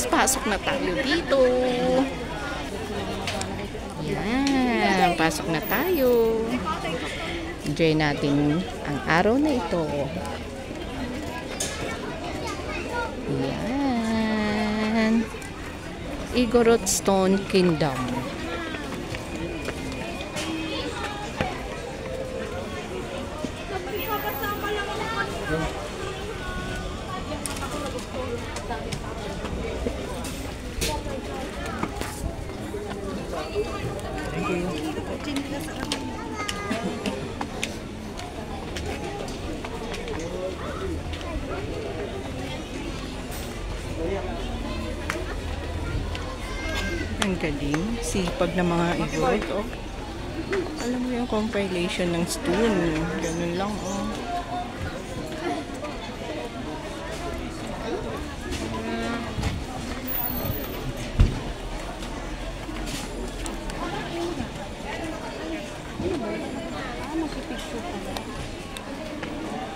Pasok na tayo dito. Yan, pasok na tayo. Enjoy natin ang araw na ito. Yan. Igorot Stone Kingdom. Ang galing. Sipag ng mga igorot, oh. Alam mo yung compilation ng stone. Ganun lang, oh.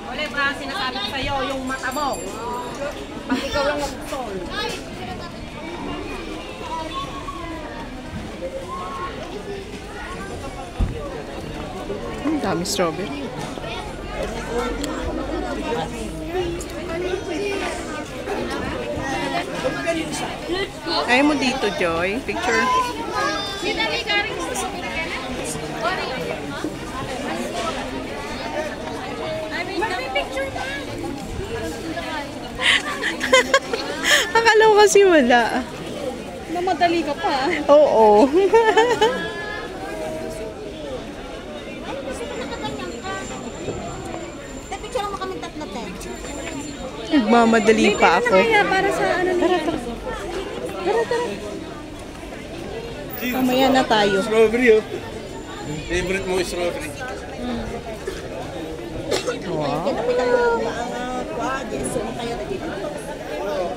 Wala ba sinasabi ko sa'yo yung mata mo? Pag ikaw lang mag-sol. Ang dami strawberry. Ayaw mo dito, Joy. Picture. Akala ko kasi wala. Mamadali ka pa. Oo. Picture mo kami tatlo, te. Nagmamadali pa ako. Para sa ano nila. Tara. Mamaya na tayo. Strawberry, oh. Favorite mo is strawberry. Wow.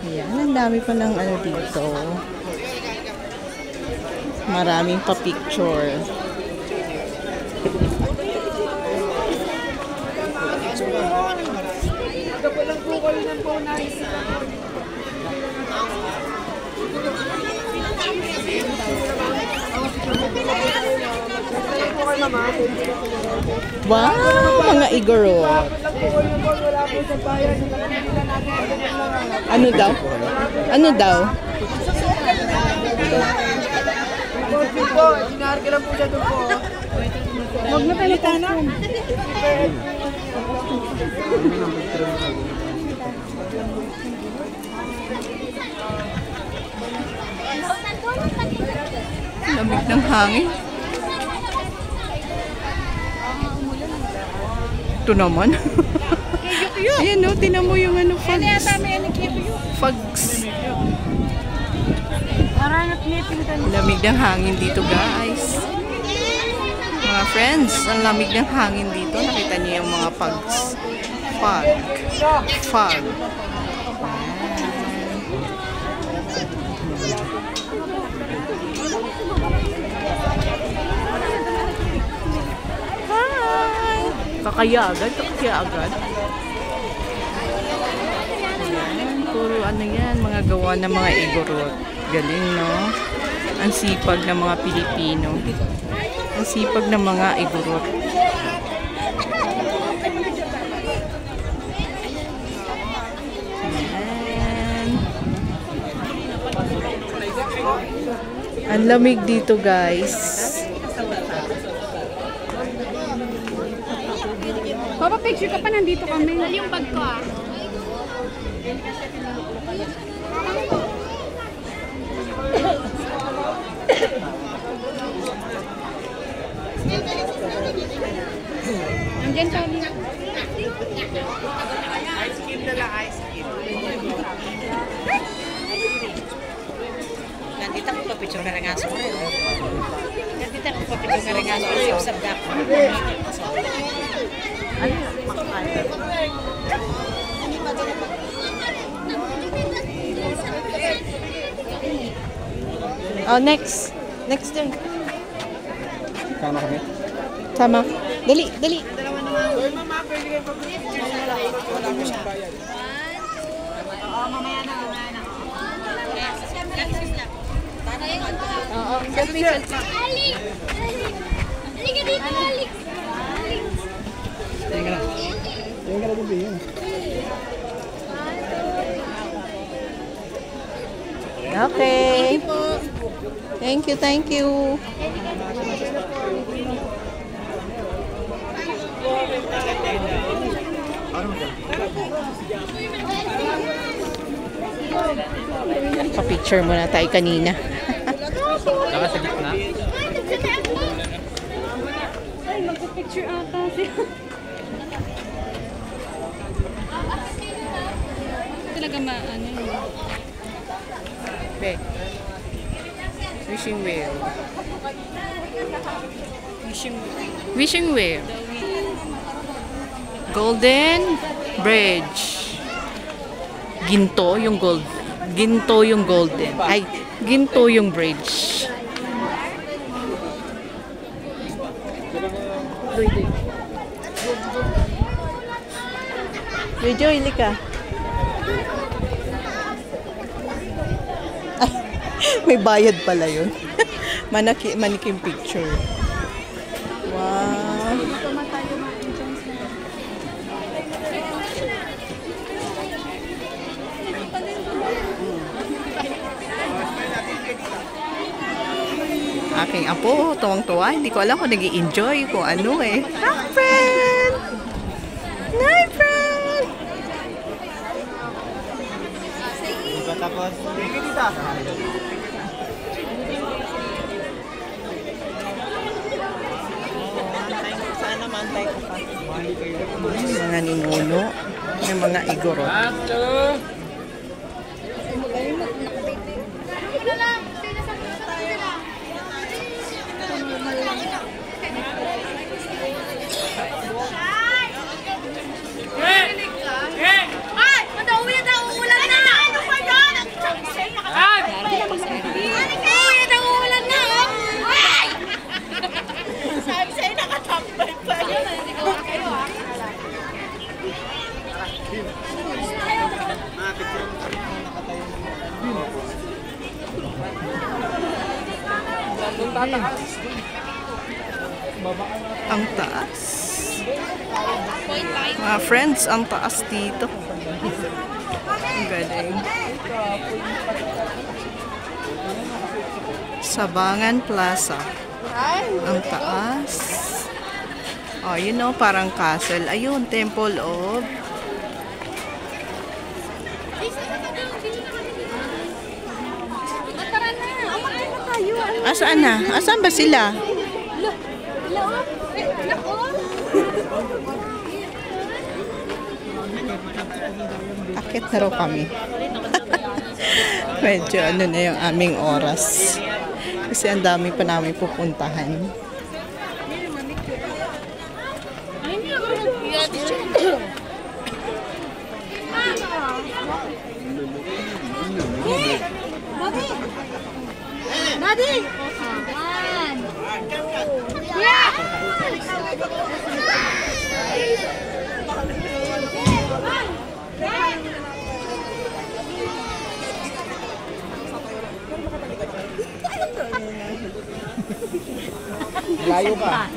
Ayan, ang dami pa ng ano dito. Maraming pa-picture. Wow, mga igorot. Ano daw? Ano daw? Huwag na tayo tanong. Lamig ng hangin. Ito naman. Ayan, no, tinan mo yung ano, fags. Fags. Lamig ng hangin dito, guys. Mga friends, ang lamig ng hangin dito. Nakita niyo yung mga fags. Fog. Kakaya agad. Ayan, puro ano yan, mga gawa ng mga igorot. Galing, no? Ang sipag ng mga Pilipino. Ang sipag ng mga igorot. Ayan. Ang lamig dito, guys. Papa, picture ka pa, nandito kami. Dali yung bag ko, ah. Nandiyan pa. Ice cream na lang, ice cream. Nandito ako pa-picture ka rin aso ko. Nandito ako pa-picture ka rin aso ko. Usap ka ako. Oh, next. Next din. Sama kami? Tama. Dali. Uy, mama, pwede kayo pag-picture sa wala ko siyang bayad. Mamaya na. Selfie, selfie. Alex! Halika dito, Alex! Tingnan ka na. Tingnan ka na din yun. Okay. Thank you, thank you. Pa-picture muna tayo kanina. Saka sa gitna. Ay, magpa-picture ata siya. Talaga ano yun. Okay. Wishing well. Wishing well. Golden Bridge. Ginto yung gold. Ginto yung golden. Ay, ginto yung bridge. Jojo, hili ka. Ay, may bayad pala yun. Maniking picture. Wow. Aking apo, tuwang-tuwa. Hindi ko alam kung nag-i-enjoy kung ano eh. Hi, friend! Hi, friend! Tapos, tingin dito. Saan naman tayo ko pa? Mga ninuno, yung mga igorot. Ay! Madauwi na daw! Ulan na! Ano ba yan? Uwi na daw! Ulan na! Ay! Sabi sa'yo nakatambay pa yun. Hindi ko kayo ha. Ang taas. Mga friends, ang taas dito. Ang galing. Sabangan Plaza. Ang taas. Oh, you know, parang castle. Ayun, Temple of Tara na! Umakay na tayo! Asaan na? Asaan ba sila? Akit na raw kami. Medyo ano na yung aming oras. Kasi ang dami pa namin pupuntahan. Daddy! One! Yeah! Layo ka.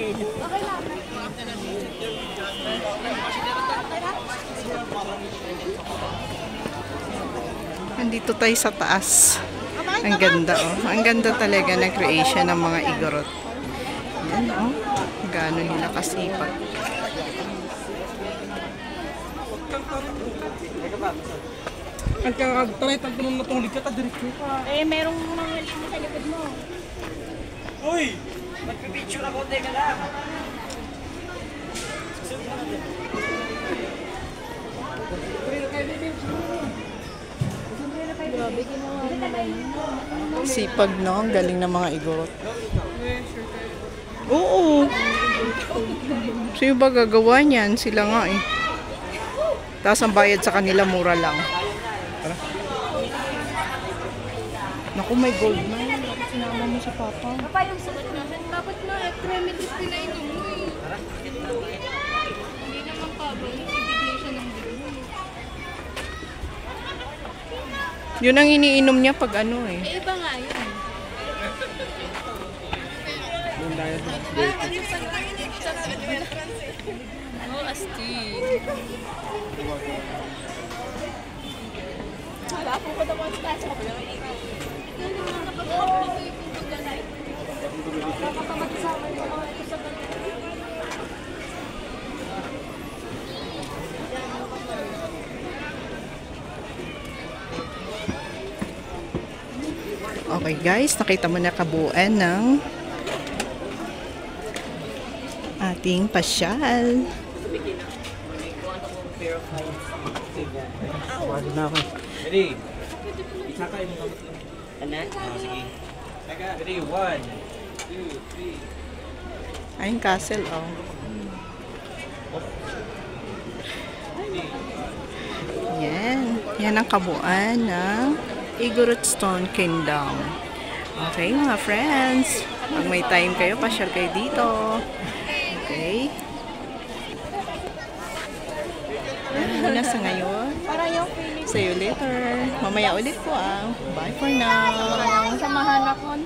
Nandito tayo sa taas. Ang ganda, oh. Ang ganda talaga ng creation ng mga igorot. Yan, oh. Gano'n nila kasipag. Ang kagtaray, tagtanong na tong likat, diretso ka. Eh, merong mga limo sa likod mo. Uy! Magpipicture ako, teka lang. Sipag, no? Ang galing ng mga igorot. Oo. Sino ba gagawa niyan? Sila nga eh. Tapos ang bayad sa kanila mura lang. Naku, may gold mine. Bakit sinama mo si Papa? Papa, yung sulat namin, dapat na remedies pinainom mo eh. Hindi naman pa ba, ibigay siya ng dugo. Yun ang iniinom niya pag ano eh. Eh, iba nga yun. Doon tayo sa Oh, astig. Okay guys, nakita mo na kabuuan ng ating pasyal. Wala na ako. Ready? Isakay mo kamot lang. Ano? Sige. Ready? 1, 2, 3. Ayun, castle, oh. Yan. Yan ang kabuuan ng Igorot Stone Kingdom. Okay, mga friends. Pag may time kayo, pasyal kayo dito. Okay. Yan muna sa ngayon. See you later. Mamaya ulit po, ah. Bye for now. Samahan ako.